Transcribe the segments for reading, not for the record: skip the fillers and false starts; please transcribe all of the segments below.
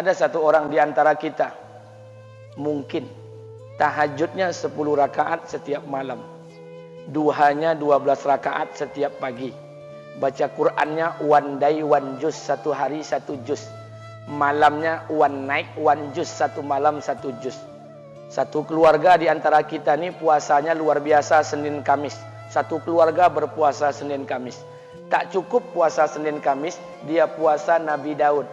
Ada satu orang di antara kita, mungkin tahajudnya 10 rakaat setiap malam, duhanya 12 rakaat setiap pagi, baca Qur'annya one day one juz, satu hari satu juz, malamnya one night one juz, satu malam satu juz. Satu keluarga di antara kita nih puasanya luar biasa Senin Kamis. Satu keluarga berpuasa Senin Kamis. Tak cukup puasa Senin Kamis, dia puasa Nabi Daud.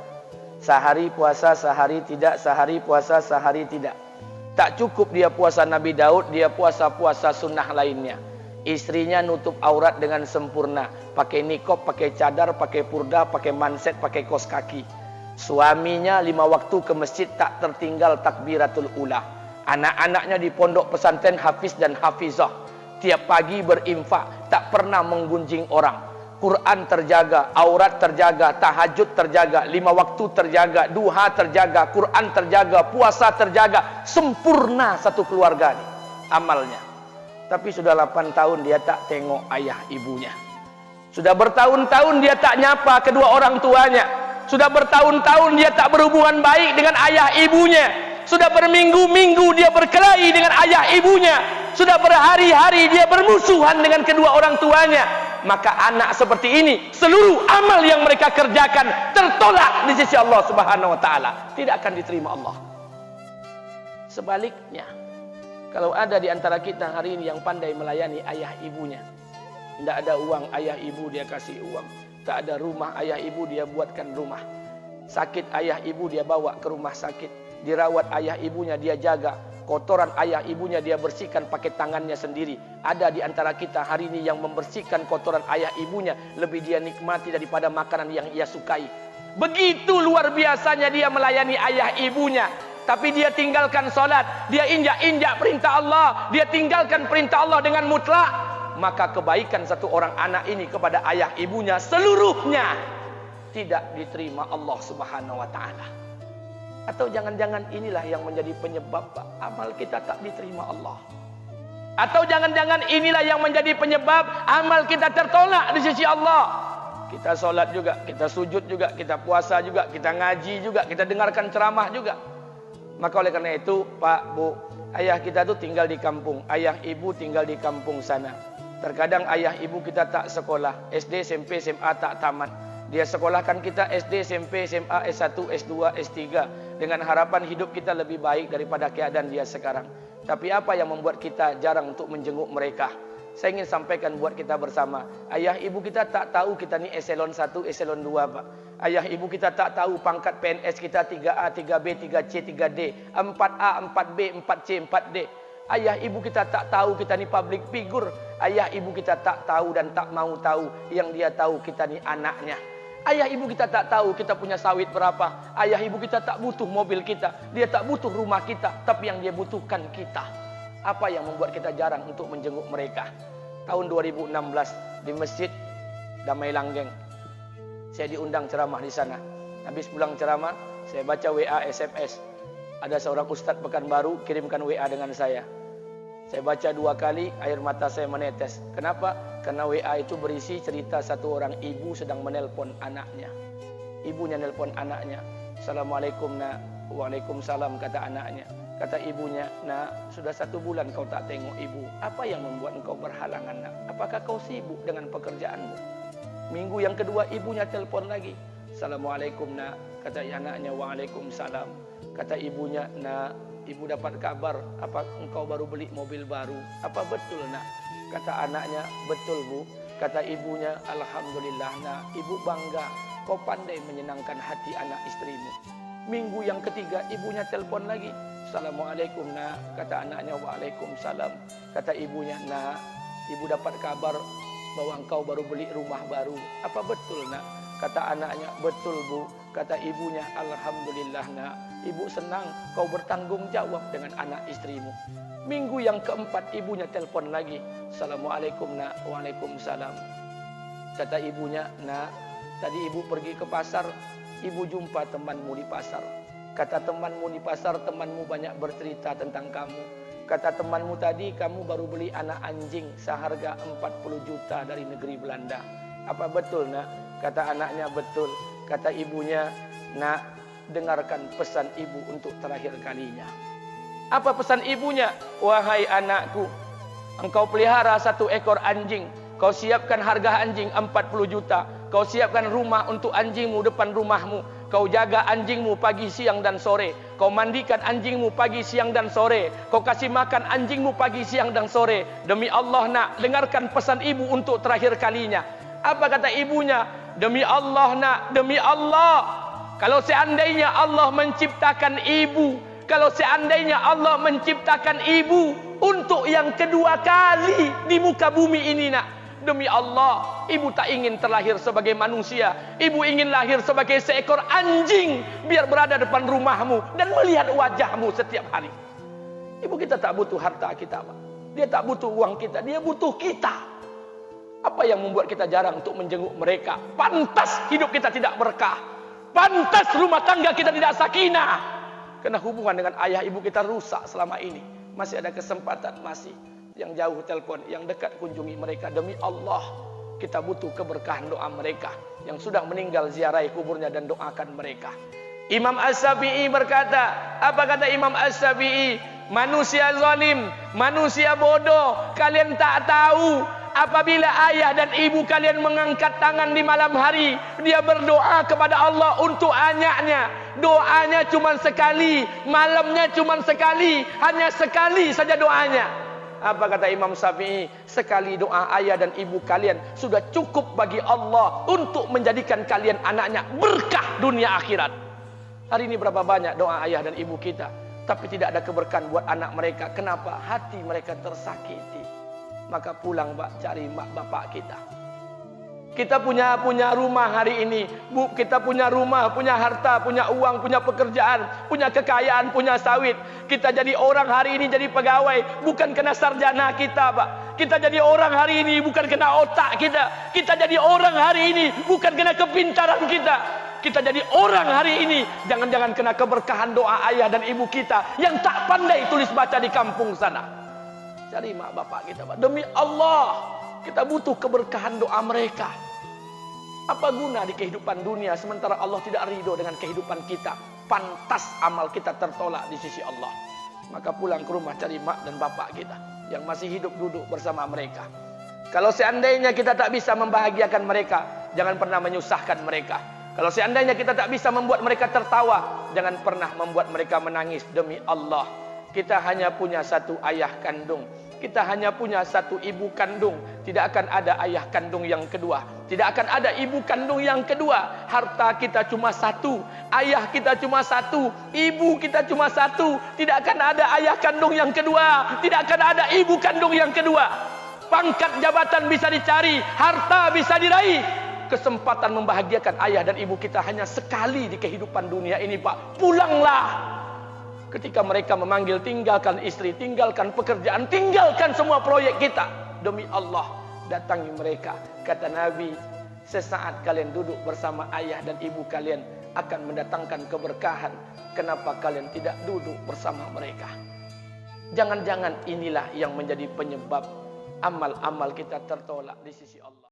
Sehari puasa, sehari tidak, sehari puasa, sehari tidak. Tak cukup dia puasa Nabi Daud, dia puasa-puasa sunnah lainnya. Istrinya nutup aurat dengan sempurna. Pakai nikob, pakai cadar, pakai purda, pakai manset, pakai kos kaki. Suaminya 5 waktu ke masjid tak tertinggal takbiratul ula. Anak-anaknya di pondok pesantren hafiz dan hafizah. Tiap pagi berinfak, tak pernah menggunjing orang. Quran terjaga, aurat terjaga, tahajud terjaga, 5 waktu terjaga, duha terjaga, Quran terjaga, puasa terjaga. Sempurna satu keluarga nih amalnya. Tapi sudah 8 tahun dia tak tengok ayah ibunya. Sudah bertahun-tahun dia tak nyapa kedua orang tuanya. Sudah bertahun-tahun dia tak berhubungan baik dengan ayah ibunya. Sudah berminggu-minggu dia berkelahi dengan ayah ibunya. Sudah berhari-hari dia bermusuhan dengan kedua orang tuanya. Maka anak seperti ini, seluruh amal yang mereka kerjakan tertolak di sisi Allah Subhanahu wa taala, tidak akan diterima Allah. Sebaliknya, kalau ada di antara kita hari ini yang pandai melayani ayah ibunya, tidak ada uang ayah ibu dia kasih uang, tak ada rumah ayah ibu dia buatkan rumah, sakit ayah ibu dia bawa ke rumah sakit, dirawat ayah ibunya dia jaga, kotoran ayah ibunya dia bersihkan pakai tangannya sendiri. Ada di antara kita hari ini yang membersihkan kotoran ayah ibunya lebih dia nikmati daripada makanan yang ia sukai. Begitu luar biasanya dia melayani ayah ibunya. Tapi dia tinggalkan solat, dia injak-injak perintah Allah, dia tinggalkan perintah Allah dengan mutlak. Maka kebaikan satu orang anak ini kepada ayah ibunya seluruhnya tidak diterima Allah Subhanahu wa taala. Atau jangan-jangan inilah yang menjadi penyebab amal kita tak diterima Allah. Atau jangan-jangan inilah yang menjadi penyebab amal kita tertolak di sisi Allah. Kita solat juga, kita sujud juga, kita puasa juga, kita ngaji juga, kita dengarkan ceramah juga. Maka oleh karena itu, Pak, Bu, ayah kita tuh tinggal di kampung, ayah ibu tinggal di kampung sana. Terkadang ayah ibu kita tak sekolah, SD, SMP, SMA tak tamat. Dia sekolahkan kita SD, SMP, SMA, S1, S2, S3 dengan harapan hidup kita lebih baik daripada keadaan dia sekarang. Tapi apa yang membuat kita jarang untuk menjenguk mereka? Saya ingin sampaikan buat kita bersama. Ayah ibu kita tak tahu kita ni eselon 1, eselon 2, Pak. Ayah ibu kita tak tahu pangkat PNS kita 3A, 3B, 3C, 3D, 4A, 4B, 4C, 4D. Ayah ibu kita tak tahu kita ni public figure. Ayah ibu kita tak tahu dan tak mau tahu. Yang dia tahu kita ni anaknya. Ayah ibu kita tak tahu kita punya sawit berapa. Ayah ibu kita tak butuh mobil kita. Dia tak butuh rumah kita. Tapi yang dia butuhkan kita. Apa yang membuat kita jarang untuk menjenguk mereka? Tahun 2016 di Masjid Damai Langgeng, saya diundang ceramah di sana. Habis pulang ceramah, saya baca WA SMS. Ada seorang ustadz Pekanbaru kirimkan WA dengan saya. Saya baca 2 kali, air mata saya menetes. Kenapa? Karena WA itu berisi cerita satu orang ibu sedang menelpon anaknya. Ibunya nelpon anaknya. Assalamualaikum nak. Waalaikumsalam kata anaknya. Kata ibunya, nak, sudah 1 bulan kau tak tengok ibu. Apa yang membuat engkau berhalangan nak? Apakah kau sibuk dengan pekerjaanmu? Minggu yang kedua ibunya telpon lagi. Assalamualaikum nak. Kata anaknya, waalaikumsalam. Kata ibunya, nak, ibu dapat kabar apa engkau baru beli mobil baru. Apa betul nak? Kata anaknya, betul bu. Kata ibunya, alhamdulillah nak, ibu bangga. Kau pandai menyenangkan hati anak istrimu. Minggu yang ketiga ibunya telpon lagi. Assalamualaikum nak. Kata anaknya, waalaikumsalam. Kata ibunya, nak, ibu dapat kabar bahwa engkau baru beli rumah baru. Apa betul nak? Kata anaknya, betul bu. Kata ibunya, alhamdulillah nak, ibu senang kau bertanggung jawab dengan anak istrimu. Minggu yang keempat ibunya telpon lagi. Assalamualaikum nak. Waalaikumsalam. Kata ibunya, nak, tadi ibu pergi ke pasar, ibu jumpa temanmu di pasar. Kata temanmu di pasar, temanmu banyak bercerita tentang kamu. Kata temanmu tadi, kamu baru beli anak anjing seharga 40 juta dari negeri Belanda. Apa betul nak? Kata anaknya, betul. Kata ibunya, nak, dengarkan pesan ibu untuk terakhir kalinya. Apa pesan ibunya? Wahai anakku, engkau pelihara 1 ekor anjing. Kau siapkan harga anjing 40 juta. Kau siapkan rumah untuk anjingmu depan rumahmu. Kau jaga anjingmu pagi, siang, dan sore. Kau mandikan anjingmu pagi, siang, dan sore. Kau kasih makan anjingmu pagi, siang, dan sore. Demi Allah nak, dengarkan pesan ibu untuk terakhir kalinya. Apa kata ibunya? Demi Allah nak, demi Allah. Kalau seandainya Allah menciptakan ibu, kalau seandainya Allah menciptakan ibu untuk yang kedua kali di muka bumi ini nak, demi Allah, ibu tak ingin terlahir sebagai manusia. Ibu ingin lahir sebagai seekor anjing, biar berada depan rumahmu dan melihat wajahmu setiap hari. Ibu kita tak butuh harta kita, Pak. Dia tak butuh uang kita, dia butuh kita. Apa yang membuat kita jarang untuk menjenguk mereka? Pantas hidup kita tidak berkah. Pantas rumah tangga kita tidak sakinah. Karena hubungan dengan ayah ibu kita rusak selama ini. Masih ada kesempatan, masih. Yang jauh telepon, yang dekat kunjungi mereka. Demi Allah, kita butuh keberkahan doa mereka. Yang sudah meninggal, ziarahi kuburnya dan doakan mereka. Imam As-Syafi'i berkata, apa kata Imam As-Syafi'i? Manusia zalim, manusia bodoh, kalian tak tahu apabila ayah dan ibu kalian mengangkat tangan di malam hari, dia berdoa kepada Allah untuk anaknya. Doanya cuma sekali, malamnya cuma sekali, hanya sekali saja doanya. Apa kata Imam Syafi'i? Sekali doa ayah dan ibu kalian sudah cukup bagi Allah untuk menjadikan kalian anaknya berkah dunia akhirat. Hari ini berapa banyak doa ayah dan ibu kita, tapi tidak ada keberkahan buat anak mereka. Kenapa? Hati mereka tersakiti. Maka pulang, Pak, cari mak bapak kita. Kita punya rumah hari ini, Bu, kita punya rumah, punya harta, punya uang, punya pekerjaan, punya kekayaan, punya sawit. Kita jadi orang hari ini jadi pegawai bukan kena sarjana kita, Pak. Kita jadi orang hari ini bukan kena otak kita. Kita jadi orang hari ini bukan kena kepintaran kita. Kita jadi orang hari ini jangan-jangan kena keberkahan doa ayah dan ibu kita yang tak pandai tulis baca di kampung sana. Cari mak bapak kita, Pak. Demi Allah, kita butuh keberkahan doa mereka. Apa guna di kehidupan dunia sementara Allah tidak ridho dengan kehidupan kita? Pantas amal kita tertolak di sisi Allah. Maka pulang ke rumah cari mak dan bapak kita yang masih hidup, duduk bersama mereka. Kalau seandainya kita tak bisa membahagiakan mereka, jangan pernah menyusahkan mereka. Kalau seandainya kita tak bisa membuat mereka tertawa, jangan pernah membuat mereka menangis. Demi Allah, kita hanya punya 1 ayah kandung. Kita hanya punya 1 ibu kandung. Tidak akan ada ayah kandung yang kedua. Tidak akan ada ibu kandung yang kedua. Harta kita cuma 1. Ayah kita cuma 1. Ibu kita cuma 1. Tidak akan ada ayah kandung yang kedua. Tidak akan ada ibu kandung yang kedua. Pangkat jabatan bisa dicari. Harta bisa diraih. Kesempatan membahagiakan ayah dan ibu kita hanya sekali di kehidupan dunia ini, Pak. Pulanglah. Ketika mereka memanggil, tinggalkan istri, tinggalkan pekerjaan, tinggalkan semua proyek kita. Demi Allah, datangi mereka. Kata Nabi, sesaat kalian duduk bersama ayah dan ibu kalian akan mendatangkan keberkahan. Kenapa kalian tidak duduk bersama mereka? Jangan-jangan inilah yang menjadi penyebab amal-amal kita tertolak di sisi Allah.